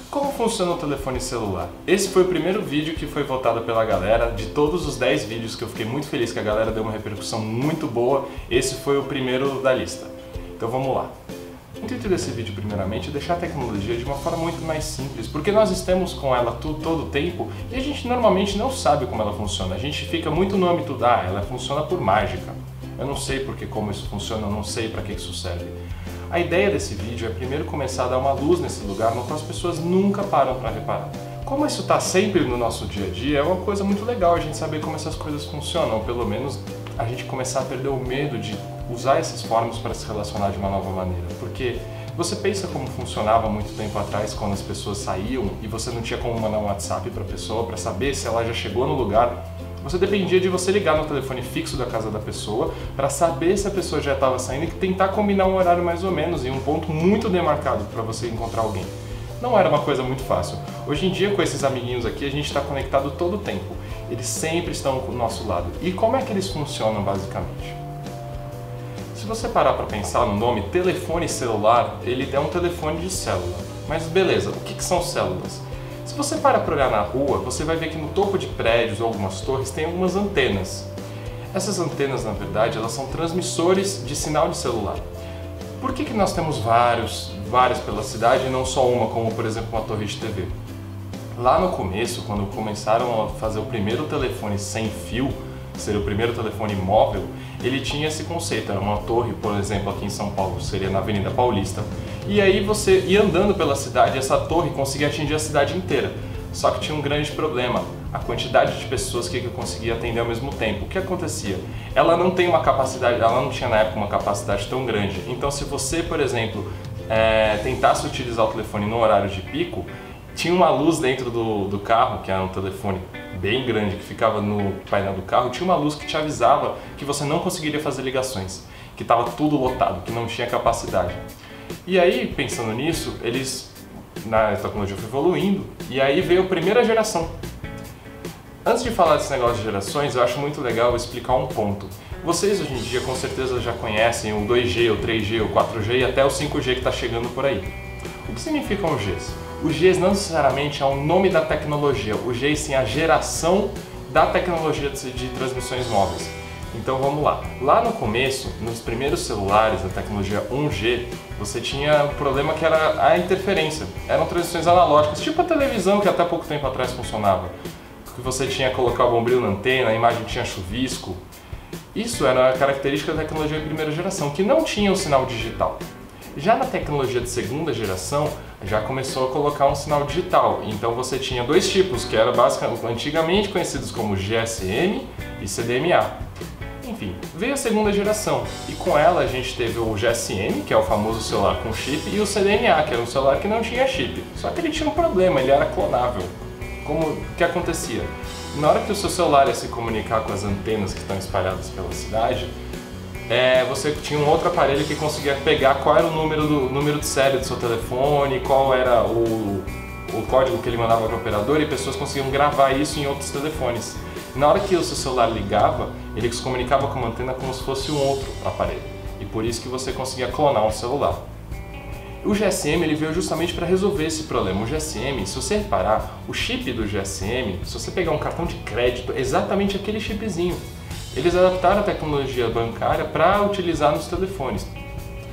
Como funciona o telefone celular? Esse foi o primeiro vídeo que foi votado pela galera. De todos os 10 vídeos que eu fiquei muito feliz que a galera deu uma repercussão muito boa, esse foi o primeiro da lista. Então vamos lá. O intuito desse vídeo, primeiramente, é deixar a tecnologia de uma forma muito mais simples, porque nós estamos com ela todo o tempo e a gente normalmente não sabe como ela funciona. A gente fica muito no âmbito da, ela funciona por mágica. Eu não sei como isso funciona, eu não sei para que isso serve. A ideia desse vídeo é primeiro começar a dar uma luz nesse lugar no qual as pessoas nunca param para reparar. Como isso está sempre no nosso dia a dia, é uma coisa muito legal a gente saber como essas coisas funcionam, ou pelo menos a gente começar a perder o medo de usar esses fóruns para se relacionar de uma nova maneira. Porque você pensa como funcionava muito tempo atrás, quando as pessoas saíam e você não tinha como mandar um WhatsApp para a pessoa para saber se ela já chegou no lugar. Você dependia de você ligar no telefone fixo da casa da pessoa para saber se a pessoa já estava saindo e tentar combinar um horário mais ou menos e um ponto muito demarcado para você encontrar alguém. Não era uma coisa muito fácil. Hoje em dia, com esses amiguinhos aqui, a gente está conectado todo o tempo. Eles sempre estão do nosso lado. E como é que eles funcionam, basicamente? Se você parar para pensar no nome telefone celular, ele é um telefone de célula. Mas beleza, o que são células? Se você para olhar na rua, você vai ver que no topo de prédios ou algumas torres tem algumas antenas. Essas antenas, na verdade, elas são transmissores de sinal de celular. Por que nós temos vários pela cidade e não só uma, como por exemplo uma torre de TV? Lá no começo, quando começaram a fazer o primeiro telefone sem fio, ser o primeiro telefone móvel, ele tinha esse conceito, era uma torre, por exemplo, aqui em São Paulo, seria na Avenida Paulista. E aí você ia andando pela cidade e essa torre conseguia atingir a cidade inteira. Só que tinha um grande problema, a quantidade de pessoas que conseguia atender ao mesmo tempo. O que acontecia? Ela não tem uma capacidade, ela não tinha na época uma capacidade tão grande. Então se você, por exemplo, tentasse utilizar o telefone no horário de pico, tinha uma luz dentro do carro, que era um telefone bem grande que ficava no painel do carro, tinha uma luz que te avisava que você não conseguiria fazer ligações, que estava tudo lotado, que não tinha capacidade. E aí, pensando nisso, a tecnologia foi evoluindo e aí veio a primeira geração. Antes de falar desse negócio de gerações, eu acho muito legal explicar um ponto. Vocês hoje em dia com certeza já conhecem o 2G, o 3G, o 4G e até o 5G que está chegando por aí. O que significam os Gs? O Gs não necessariamente é o nome da tecnologia, o G sim é a geração da tecnologia de transmissões móveis. Então vamos lá. Lá no começo, nos primeiros celulares da tecnologia 1G, você tinha um problema que era a interferência. Eram transmissões analógicas, tipo a televisão que até pouco tempo atrás funcionava. Que você tinha que colocar o bombril na antena, a imagem tinha chuvisco. Isso era a característica da tecnologia de primeira geração, que não tinha o sinal digital. Já na tecnologia de segunda geração, já começou a colocar um sinal digital. Então você tinha dois tipos, que eram antigamente conhecidos como GSM e CDMA. Enfim, veio a segunda geração e com ela a gente teve o GSM, que é o famoso celular com chip, e o CDMA, que era um celular que não tinha chip. Só que ele tinha um problema, ele era clonável. O que acontecia? Na hora que o seu celular ia se comunicar com as antenas que estão espalhadas pela cidade, você tinha um outro aparelho que conseguia pegar qual era o número de série do seu telefone, qual era o código que ele mandava para o operador, e pessoas conseguiam gravar isso em outros telefones. Na hora que o seu celular ligava, ele se comunicava com uma antena como se fosse um outro aparelho, e por isso que você conseguia clonar um celular. O GSM ele veio justamente para resolver esse problema. O GSM, se você reparar, o chip do GSM, se você pegar um cartão de crédito, é exatamente aquele chipzinho. Eles adaptaram a tecnologia bancária para utilizar nos telefones.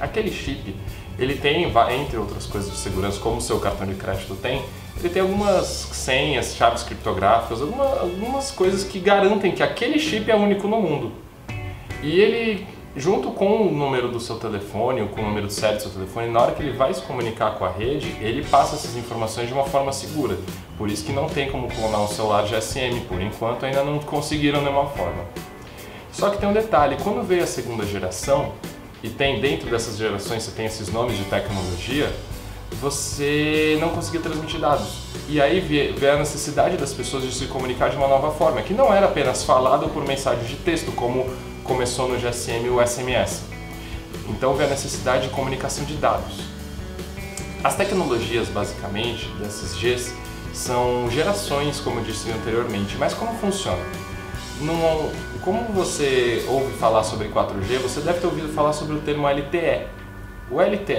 Aquele chip, ele tem, entre outras coisas de segurança, como o seu cartão de crédito tem, ele tem algumas senhas, chaves criptográficas, algumas coisas que garantem que aquele chip é único no mundo. E ele, junto com o número do seu telefone, ou com o número de série do seu telefone, na hora que ele vai se comunicar com a rede, ele passa essas informações de uma forma segura. Por isso que não tem como clonar um celular GSM, por enquanto ainda não conseguiram de nenhuma forma. Só que tem um detalhe, quando veio a segunda geração, e tem dentro dessas gerações você tem esses nomes de tecnologia, você não conseguia transmitir dados. E aí veio a necessidade das pessoas de se comunicar de uma nova forma, que não era apenas falado por mensagem de texto, como começou no GSM o SMS. Então veio a necessidade de comunicação de dados. As tecnologias, basicamente, desses Gs, são gerações, como eu disse anteriormente, mas como funciona? Como você ouve falar sobre 4G, você deve ter ouvido falar sobre o termo LTE. O LTE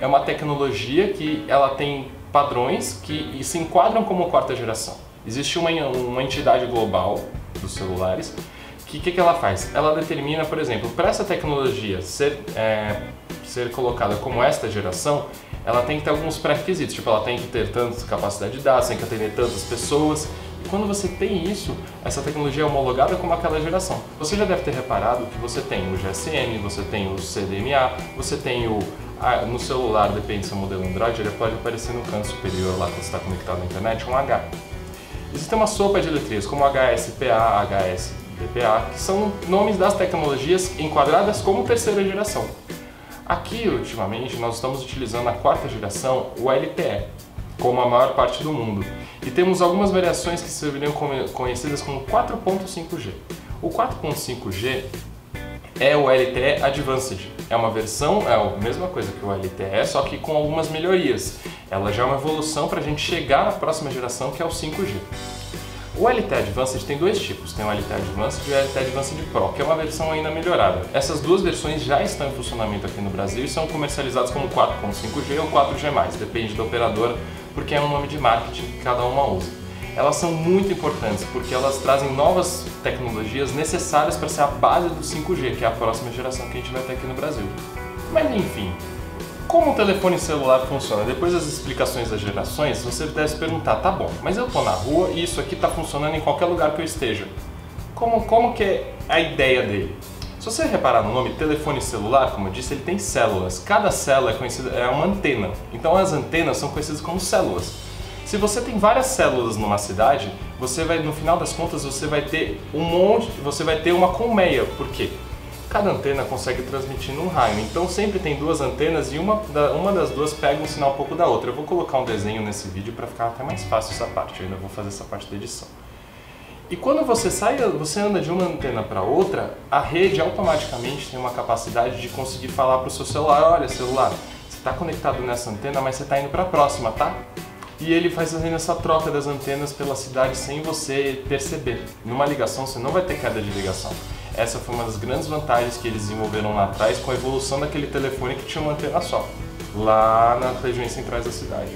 é uma tecnologia que ela tem padrões que se enquadram como quarta geração. Existe uma entidade global dos celulares que que ela faz? Ela determina, por exemplo, para essa tecnologia ser colocada como esta geração, ela tem que ter alguns pré-requisitos, tipo, ela tem que ter tanta capacidade de dados, tem que atender tantas pessoas. E quando você tem isso, essa tecnologia é homologada como aquela geração. Você já deve ter reparado que você tem o GSM, você tem o CDMA, você tem no celular, depende do seu modelo Android, ele pode aparecer no canto superior lá quando você está conectado à internet, um H. Existe uma sopa de letrinhas como HSPA, HSDPA, que são nomes das tecnologias enquadradas como terceira geração. Aqui, ultimamente, nós estamos utilizando a quarta geração, o LTE, como a maior parte do mundo. E temos algumas variações que seriam conhecidas como 4.5G. O 4.5G é o LTE Advanced. É uma versão, é a mesma coisa que o LTE, só que com algumas melhorias. Ela já é uma evolução para a gente chegar na próxima geração, que é o 5G. O LTE Advanced tem dois tipos, tem o LTE Advanced e o LTE Advanced Pro, que é uma versão ainda melhorada. Essas duas versões já estão em funcionamento aqui no Brasil e são comercializadas como 4.5G ou 4G+, depende da operadora, porque é um nome de marketing que cada uma usa. Elas são muito importantes porque elas trazem novas tecnologias necessárias para ser a base do 5G, que é a próxima geração que a gente vai ter aqui no Brasil. Mas enfim, como o telefone celular funciona? Depois das explicações das gerações, você deve se perguntar, tá bom, mas eu tô na rua e isso aqui está funcionando em qualquer lugar que eu esteja. Como que é a ideia dele? Se você reparar no nome telefone celular, como eu disse, ele tem células. Cada célula é uma antena. Então as antenas são conhecidas como células. Se você tem várias células numa cidade, no final das contas, você vai ter uma colmeia. Por quê? Cada antena consegue transmitir num raio, então sempre tem duas antenas e uma das duas pega um sinal um pouco da outra. Eu vou colocar um desenho nesse vídeo para ficar até mais fácil essa parte, eu ainda vou fazer essa parte da edição. E quando você anda de uma antena para outra, a rede automaticamente tem uma capacidade de conseguir falar para o seu celular, olha celular, você está conectado nessa antena, mas você está indo para a próxima, tá? E ele faz fazendo essa troca das antenas pela cidade sem você perceber. Numa ligação você não vai ter queda de ligação. Essa foi uma das grandes vantagens que eles desenvolveram lá atrás com a evolução daquele telefone que tinha uma antena só, lá nas regiões centrais da cidade.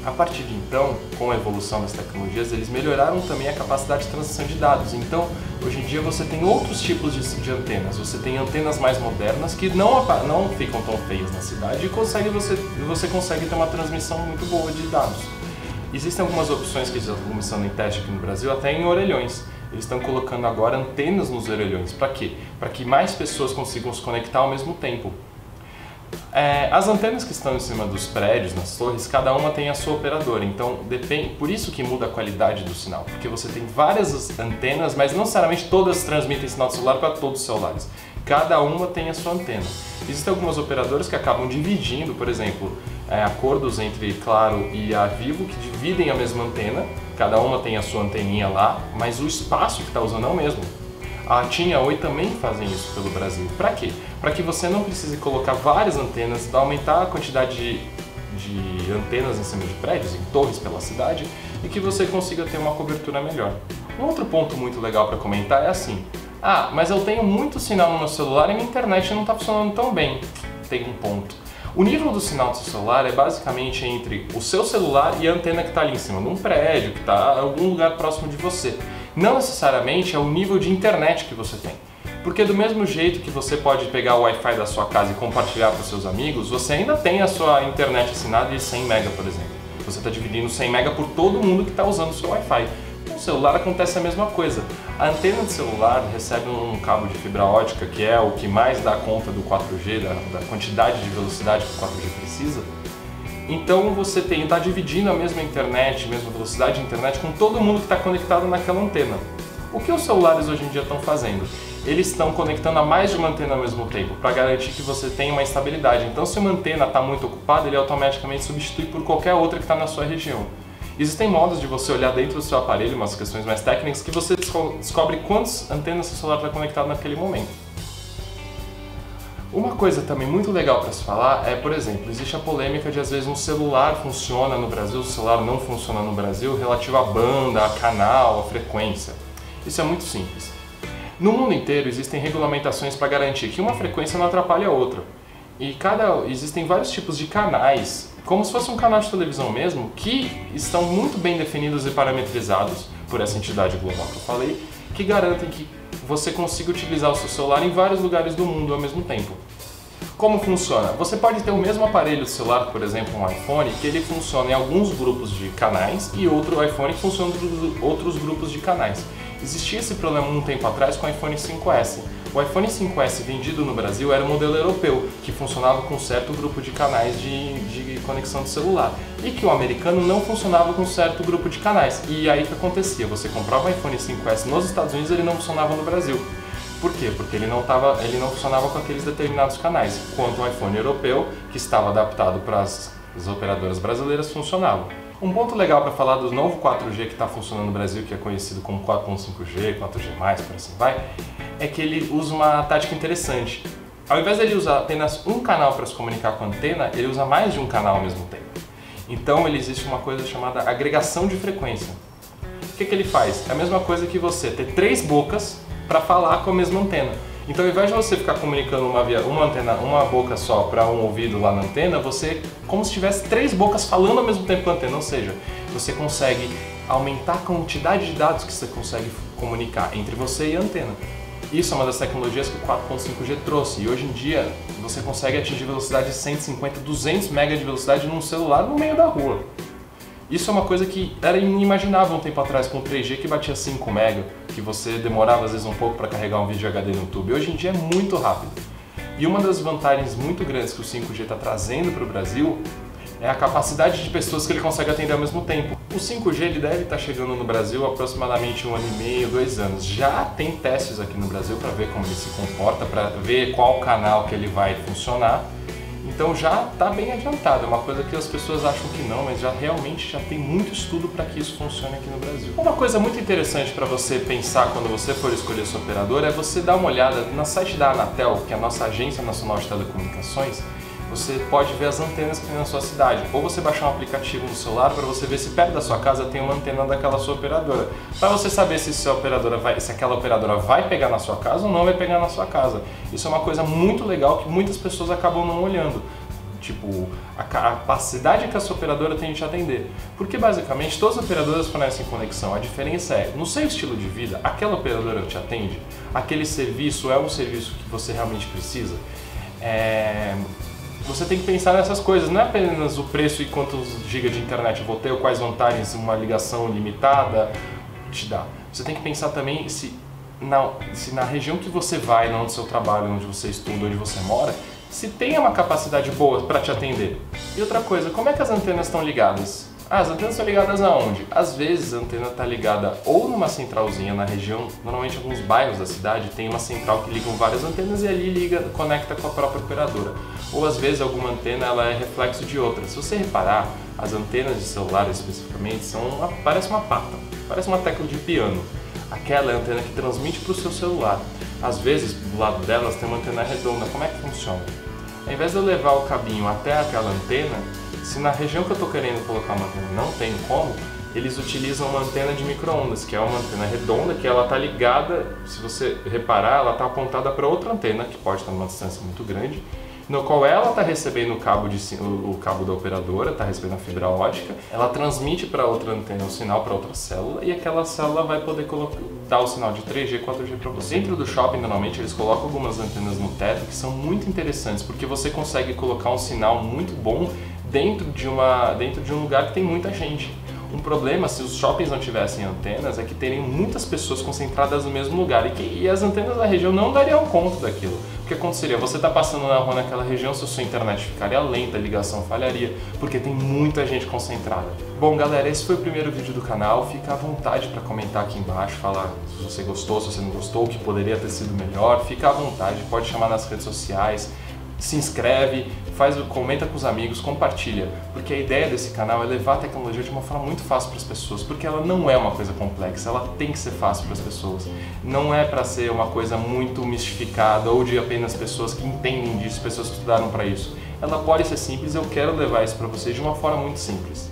A partir de então, com a evolução das tecnologias, eles melhoraram também a capacidade de transmissão de dados. Então, hoje em dia você tem outros tipos de antenas. Você tem antenas mais modernas que não ficam tão feias na cidade e você consegue ter uma transmissão muito boa de dados. Existem algumas opções que estão começando em teste aqui no Brasil, até em orelhões. Eles estão colocando agora antenas nos orelhões. Para quê? Para que mais pessoas consigam se conectar ao mesmo tempo. As antenas que estão em cima dos prédios, nas torres, cada uma tem a sua operadora, então por isso que muda a qualidade do sinal, porque você tem várias antenas, mas não necessariamente todas transmitem sinal de celular para todos os celulares. Cada uma tem a sua antena. Existem algumas operadoras que acabam dividindo, por exemplo, acordos entre Claro e a Vivo, que dividem a mesma antena, cada uma tem a sua anteninha lá, mas o espaço que está usando é o mesmo. A TIM e a Oi também fazem isso pelo Brasil. Para quê? Para que você não precise colocar várias antenas, aumentar a quantidade de antenas em cima de prédios, em torres pela cidade, e que você consiga ter uma cobertura melhor. Um outro ponto muito legal para comentar é assim, mas eu tenho muito sinal no meu celular e minha internet não está funcionando tão bem. Tem um ponto. O nível do sinal do seu celular é basicamente entre o seu celular e a antena que está ali em cima, num prédio, que está em algum lugar próximo de você. Não necessariamente é o nível de internet que você tem. Porque do mesmo jeito que você pode pegar o Wi-Fi da sua casa e compartilhar para os seus amigos, você ainda tem a sua internet assinada de 100 MB, por exemplo. Você está dividindo 100 MB por todo mundo que está usando o seu Wi-Fi. No celular acontece a mesma coisa. A antena do celular recebe um cabo de fibra ótica, que é o que mais dá conta do 4G, da quantidade de velocidade que o 4G precisa. Então você está dividindo a mesma internet, a mesma velocidade de internet com todo mundo que está conectado naquela antena. O que os celulares hoje em dia estão fazendo? Eles estão conectando a mais de uma antena ao mesmo tempo, para garantir que você tenha uma estabilidade. Então se uma antena está muito ocupada, ele automaticamente substitui por qualquer outra que está na sua região. Existem modos de você olhar dentro do seu aparelho, umas questões mais técnicas, que você descobre quantas antenas seu celular está conectado naquele momento. Uma coisa também muito legal para se falar é, por exemplo, existe a polêmica de às vezes um celular funciona no Brasil, o celular não funciona no Brasil, relativo à banda, a canal, a frequência. Isso é muito simples. No mundo inteiro existem regulamentações para garantir que uma frequência não atrapalhe a outra. E existem vários tipos de canais como se fosse um canal de televisão mesmo, que estão muito bem definidos e parametrizados por essa entidade global que eu falei, que garantem que você consiga utilizar o seu celular em vários lugares do mundo ao mesmo tempo. Como funciona? Você pode ter o mesmo aparelho de celular, por exemplo, um iPhone, que ele funciona em alguns grupos de canais e outro iPhone que funciona em outros grupos de canais. Existia esse problema um tempo atrás com o iPhone 5S. O iPhone 5S vendido no Brasil era o modelo europeu, que funcionava com um certo grupo de canais de conexão de celular. E que o americano não funcionava com um certo grupo de canais. E aí o que acontecia? Você comprava o iPhone 5S nos Estados Unidos e ele não funcionava no Brasil. Por quê? Porque ele não funcionava com aqueles determinados canais, enquanto o iPhone europeu, que estava adaptado para as operadoras brasileiras, funcionava. Um ponto legal para falar do novo 4G que está funcionando no Brasil, que é conhecido como 4.5G, 4G+, por assim vai, é que ele usa uma tática interessante. Ao invés de ele usar apenas um canal para se comunicar com a antena, ele usa mais de um canal ao mesmo tempo. Então existe uma coisa chamada agregação de frequência. O que ele faz? É a mesma coisa que você ter 3 bocas para falar com a mesma antena. Então, ao invés de você ficar comunicando uma boca só para um ouvido lá na antena, você como se tivesse 3 bocas falando ao mesmo tempo com a antena, ou seja, você consegue aumentar a quantidade de dados que você consegue comunicar entre você e a antena. Isso é uma das tecnologias que o 4.5G trouxe, e hoje em dia você consegue atingir velocidade de 150, 200 MB de velocidade num celular no meio da rua. Isso é uma coisa que era inimaginável um tempo atrás com o 3G que batia 5 MB, que você demorava às vezes um pouco para carregar um vídeo HD no YouTube. Hoje em dia é muito rápido. E uma das vantagens muito grandes que o 5G está trazendo para o Brasil é a capacidade de pessoas que ele consegue atender ao mesmo tempo. O 5G ele deve estar chegando no Brasil há aproximadamente 1 ano e meio, 2 anos. Já tem testes aqui no Brasil para ver como ele se comporta, para ver qual canal que ele vai funcionar. Então já está bem adiantado, é uma coisa que as pessoas acham que não, mas realmente já tem muito estudo para que isso funcione aqui no Brasil. Uma coisa muito interessante para você pensar quando você for escolher sua operadora é você dar uma olhada no site da Anatel, que é a nossa Agência Nacional de Telecomunicações. Você pode ver as antenas que tem na sua cidade, ou você baixar um aplicativo no celular para você ver se perto da sua casa tem uma antena daquela sua operadora, para você saber se aquela operadora vai pegar na sua casa ou não vai pegar na sua casa. Isso é uma coisa muito legal que muitas pessoas acabam não olhando. Tipo, a capacidade que a sua operadora tem de te atender. Porque basicamente todas as operadoras fornecem conexão. A diferença é, no seu estilo de vida, aquela operadora te atende? Aquele serviço é um serviço que você realmente precisa? Você tem que pensar nessas coisas, não é apenas o preço e quantos gigas de internet eu vou ter, ou quais vantagens uma ligação limitada te dá. Você tem que pensar também se na região que você vai, onde seu trabalho, onde você estuda, onde você mora, se tem uma capacidade boa para te atender. E outra coisa, como é que as antenas estão ligadas? As antenas estão ligadas aonde? Às vezes a antena está ligada ou numa centralzinha na região, normalmente alguns bairros da cidade tem uma central que ligam várias antenas e ali conecta com a própria operadora. Ou às vezes alguma antena ela é reflexo de outra. Se você reparar, as antenas de celular especificamente parece uma pata, parece uma tecla de piano. Aquela é a antena que transmite para o seu celular. Às vezes do lado delas tem uma antena redonda. Como é que funciona? Ao invés de eu levar o cabinho até aquela antena, se na região que eu estou querendo colocar uma antena não tem como, eles utilizam uma antena de micro-ondas, que é uma antena redonda, que ela está ligada, se você reparar, ela está apontada para outra antena, que pode estar numa distância muito grande, no qual ela está recebendo o cabo da operadora, está recebendo a fibra ótica, ela transmite para outra antena o sinal para outra célula e aquela célula vai poder dar o sinal de 3G, 4G para você. Dentro do shopping, normalmente, eles colocam algumas antenas no teto que são muito interessantes, porque você consegue colocar um sinal muito bom dentro de um lugar que tem muita gente. Um problema, se os shoppings não tivessem antenas, é que teriam muitas pessoas concentradas no mesmo lugar e as antenas da região não dariam conta daquilo. O que aconteceria? Você está passando na rua naquela região, se a sua internet ficaria lenta, a ligação falharia, porque tem muita gente concentrada. Bom, galera, esse foi o primeiro vídeo do canal. Fica à vontade para comentar aqui embaixo, falar se você gostou, se você não gostou, o que poderia ter sido melhor. Fica à vontade, pode chamar nas redes sociais. Se inscreve, comenta com os amigos, compartilha, porque a ideia desse canal é levar a tecnologia de uma forma muito fácil para as pessoas, porque ela não é uma coisa complexa, ela tem que ser fácil para as pessoas. Não é para ser uma coisa muito mistificada ou de apenas pessoas que entendem disso, pessoas que estudaram para isso. Ela pode ser simples, eu quero levar isso para vocês de uma forma muito simples.